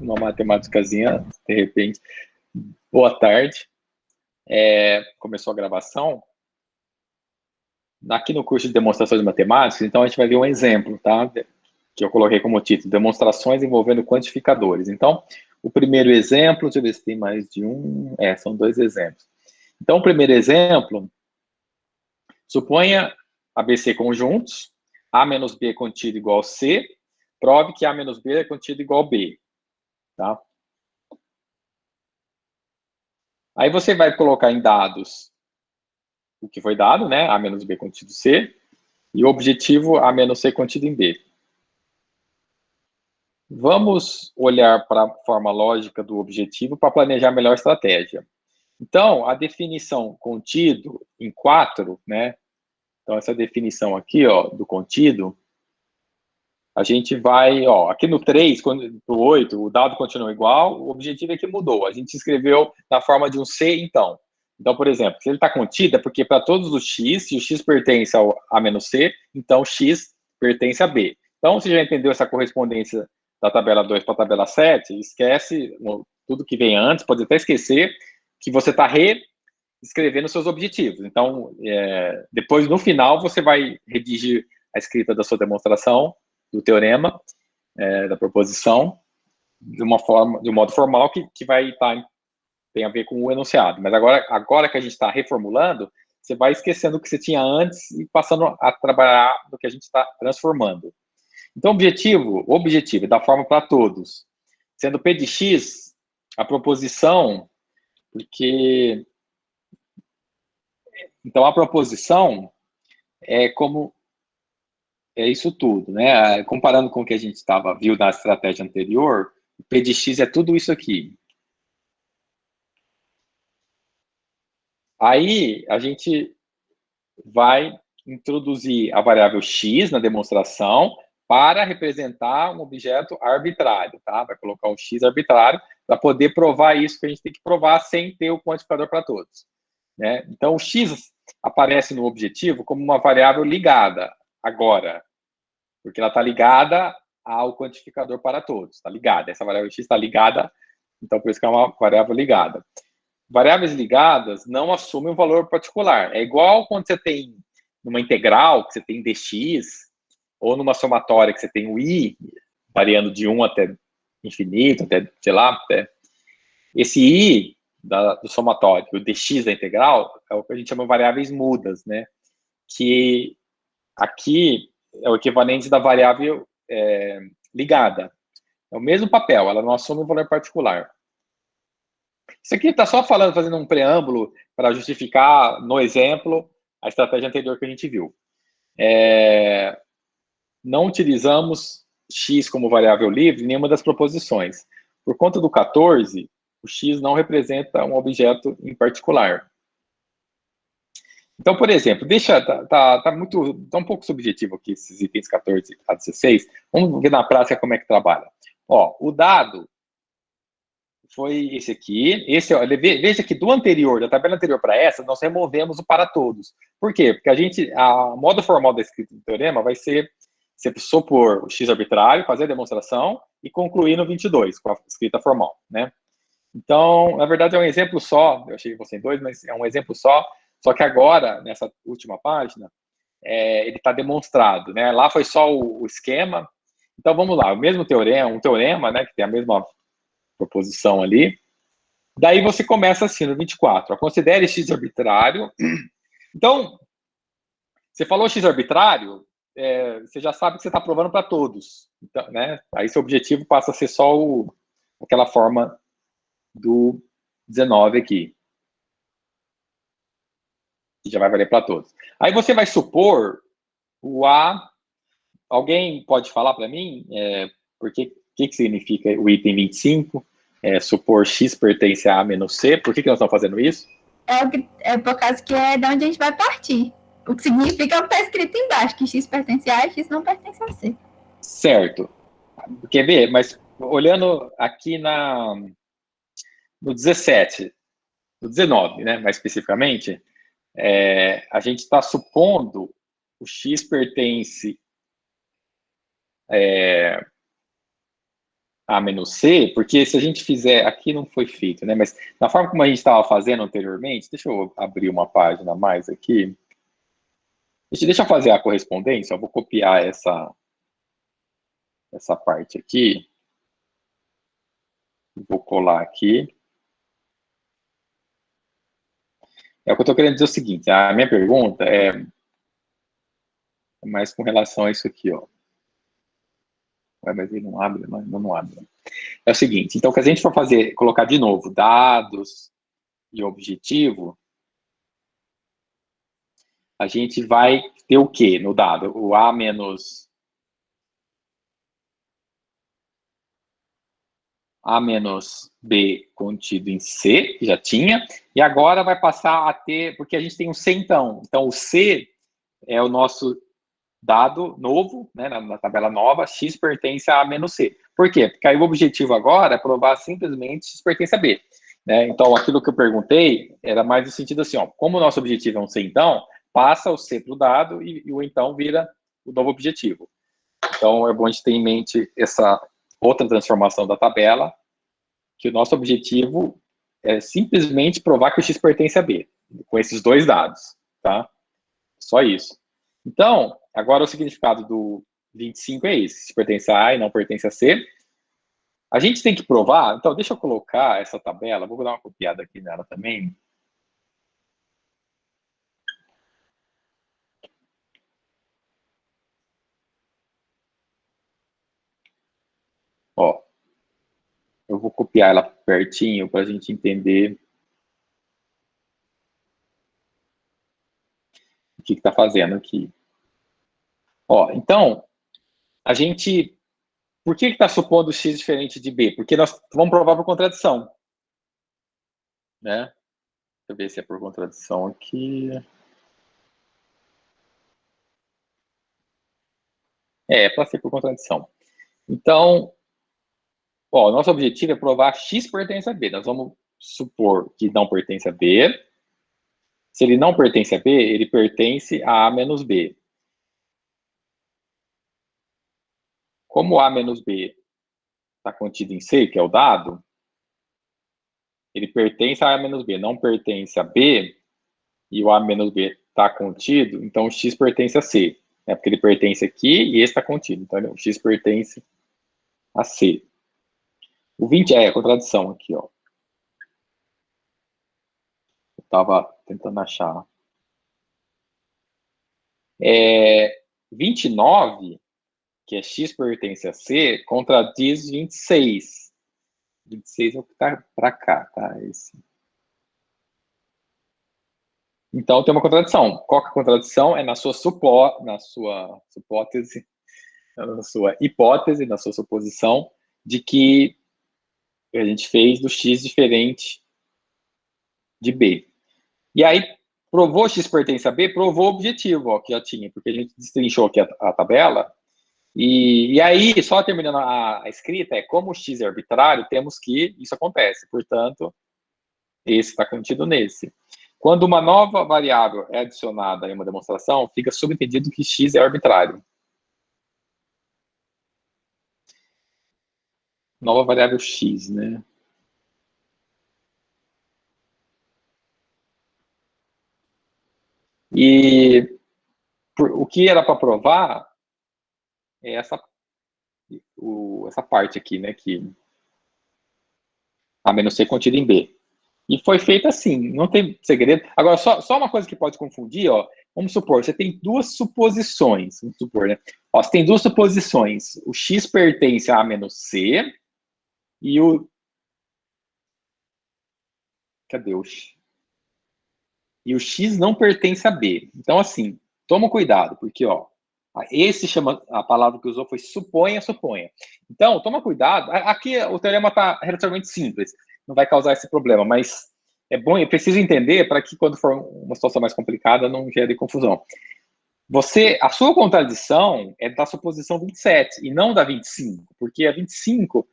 uma matemáticazinha, de repente. Boa tarde. Começou a gravação. Aqui no curso de demonstrações matemáticas, então a gente vai ver um exemplo, tá? Que eu coloquei como título, demonstrações envolvendo quantificadores. Então, o primeiro exemplo, deixa eu ver se tem mais de um. São 2 exemplos. Então, o primeiro exemplo, suponha ABC conjuntos, A menos B é contido igual a C, prove que A menos B é contido igual a B, tá? Aí você vai colocar em dados o que foi dado, né? A menos B contido em C, e o objetivo A menos C contido em B. Vamos olhar para a forma lógica do objetivo para planejar melhor a estratégia. Então, a definição contido em 4, né? Então, essa definição aqui, ó, do contido, a gente vai, ó, aqui no 3, no 8, o dado continua igual, o objetivo é que mudou. A gente escreveu na forma de um C, então. Então, por exemplo, se ele está contido, é porque para todos os x, se o x pertence ao A menos C, então x pertence a B. Então, você já entendeu essa correspondência da tabela 2 para a tabela 7? Esquece tudo que vem antes, pode até esquecer que você está reescrevendo seus objetivos. Então, depois, no final, você vai redigir a escrita da sua demonstração, do teorema, da proposição, de um modo formal que vai estar tem a ver com o enunciado. Mas agora que a gente está reformulando, você vai esquecendo o que você tinha antes e passando a trabalhar no que a gente está transformando. Então, o objetivo é dar forma para todos. Sendo P de X, a proposição, porque... Então, a proposição é como... É isso tudo, né? Comparando com o que a gente viu na estratégia anterior, o P de X é tudo isso aqui. Aí, a gente vai introduzir a variável x na demonstração para representar um objeto arbitrário, tá? Vai colocar um x arbitrário para poder provar isso que a gente tem que provar sem ter o quantificador para todos, né? Então, o x aparece no objetivo como uma variável ligada agora, porque ela está ligada ao quantificador para todos, está ligada. Essa variável x está ligada, então por isso que é uma variável ligada. Variáveis ligadas não assumem um valor particular. É igual quando você tem numa integral, que você tem dx, ou numa somatória que você tem o i, variando de 1 até infinito, até, sei lá, até... Esse i do somatório, o dx da integral, é o que a gente chama de variáveis mudas, né? Que aqui é o equivalente da variável ligada. É o mesmo papel, ela não assume um valor particular. Isso aqui está só fazendo um preâmbulo para justificar, no exemplo, a estratégia anterior que a gente viu. Não utilizamos x como variável livre em nenhuma das proposições. Por conta do 14, o x não representa um objeto em particular. Então, por exemplo, tá um pouco subjetivo aqui esses itens 14 a 16. Vamos ver na prática como é que trabalha. Ó, o dado foi esse aqui. Veja que da tabela anterior para essa, nós removemos o para todos. Por quê? Porque a modo formal da escrita do teorema vai ser você supor o x arbitrário, fazer a demonstração e concluir no 22, com a escrita formal, né? Então, na verdade, é um exemplo só. Eu achei que fossem 2, mas é um exemplo só. Só que agora, nessa última página, ele está demonstrado, né? Lá foi só o esquema. Então, vamos lá. O mesmo teorema, um teorema, né, que tem a mesma proposição ali. Daí você começa assim, no 24. Considere x arbitrário. Então, você falou x arbitrário, você já sabe que você está provando para todos. Então, né? Aí seu objetivo passa a ser só aquela forma do 19 aqui. Que já vai valer para todos. Aí você vai supor o A. Alguém pode falar para mim o que significa o item 25? Supor x pertence a A menos C. Por que nós estamos fazendo isso? É por causa que é de onde a gente vai partir. O que significa o que está escrito embaixo, que x pertence a A e x não pertence a C. Certo. Quer ver? Mas olhando aqui no 17, no 19, né, mais especificamente, a gente está supondo o x pertence A menos C, porque se a gente fizer, aqui não foi feito, né? Mas na forma como a gente estava fazendo anteriormente, deixa eu abrir uma página a mais aqui. Deixa eu fazer a correspondência, eu vou copiar essa parte aqui. Vou colar aqui. É o que eu estou querendo dizer o seguinte, a minha pergunta é mais com relação a isso aqui, ó. Mas ele não abre, não abre. É o seguinte, então, que a gente for fazer, colocar de novo dados e objetivo, a gente vai ter o quê no dado? O A menos B contido em C, que já tinha, e agora vai passar a ter, porque a gente tem um C então. Então, o C é o nosso dado novo, né, na tabela nova, X pertence a A menos C. Por quê? Porque aí o objetivo agora é provar simplesmente X pertence a B. Né? Então, aquilo que eu perguntei era mais no sentido assim, ó, como o nosso objetivo é um C então, passa o C para o dado e o então vira o novo objetivo. Então, é bom a gente ter em mente essa outra transformação da tabela, que o nosso objetivo é simplesmente provar que o X pertence a B, com esses dois dados, tá? Só isso. Então, agora o significado do 25 é esse, se pertence a A e não pertence a C. A gente tem que provar, então deixa eu colocar essa tabela, vou dar uma copiada aqui nela também. Ó, eu vou copiar ela pertinho para a gente entender o que está fazendo aqui. Ó, então, a gente... Por que está supondo X diferente de B? Porque nós vamos provar por contradição. Né? Deixa eu ver se é por contradição aqui. É para ser por contradição. Então, ó, nosso objetivo é provar X pertence a B. Nós vamos supor que não pertence a B. Se ele não pertence a B, ele pertence a A menos B. Como A menos B está contido em C, que é o dado, ele pertence a A menos B, não pertence a B, e o A menos B está contido, então o X pertence a C. Né? Porque ele pertence aqui e esse está contido. Então, o X pertence a C. O 20 é a contradição aqui, ó. Eu estava tentando achar. 29, que é X pertence a C, contradiz 26. 26 é o que está para cá, tá? Esse. Então, tem uma contradição. Qual que é a contradição? É na sua hipótese, na sua suposição, de que a gente fez do X diferente de B. E aí, provou X pertence a B, provou o objetivo, ó, que já tinha, porque a gente destrinchou aqui a tabela. E aí, só terminando a escrita, como o X é arbitrário, temos que isso acontece. Portanto, esse está contido nesse. Quando uma nova variável é adicionada em uma demonstração, fica subentendido que X é arbitrário. Nova variável X, né? E o que era para provar é essa parte aqui, né? Que A menos C contido em B. E foi feito assim, não tem segredo. Agora, só uma coisa que pode confundir, ó. Vamos supor, você tem duas suposições. Vamos supor, né? Ó, você tem duas suposições. O X pertence a A menos C e o... Cadê o X? E o X não pertence a B. Então, assim, toma cuidado, porque, ó, esse chama, a palavra que usou foi suponha, suponha. Então, toma cuidado. Aqui o teorema está relativamente simples, não vai causar esse problema, mas é bom, eu preciso entender para que quando for uma situação mais complicada não gere confusão. A sua contradição é da suposição 27 e não da 25, porque a 25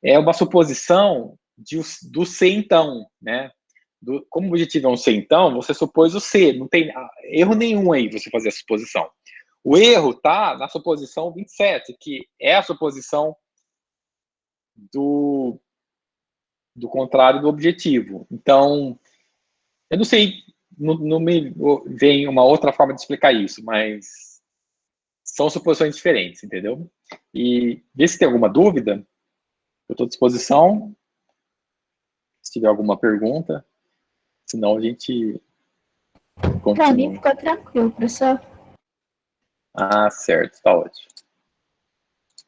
é uma suposição do C então, né? Como o objetivo é um C então, você supôs o C, não tem erro nenhum aí você fazer a suposição. O erro está na suposição 27, que é a suposição do contrário do objetivo. Então, eu não sei, não me vem uma outra forma de explicar isso, mas são suposições diferentes, entendeu? E vê se tem alguma dúvida, eu estou à disposição, se tiver alguma pergunta, senão a gente Para mim continua. ficou tranquilo, professor. Ah, certo, tá ótimo.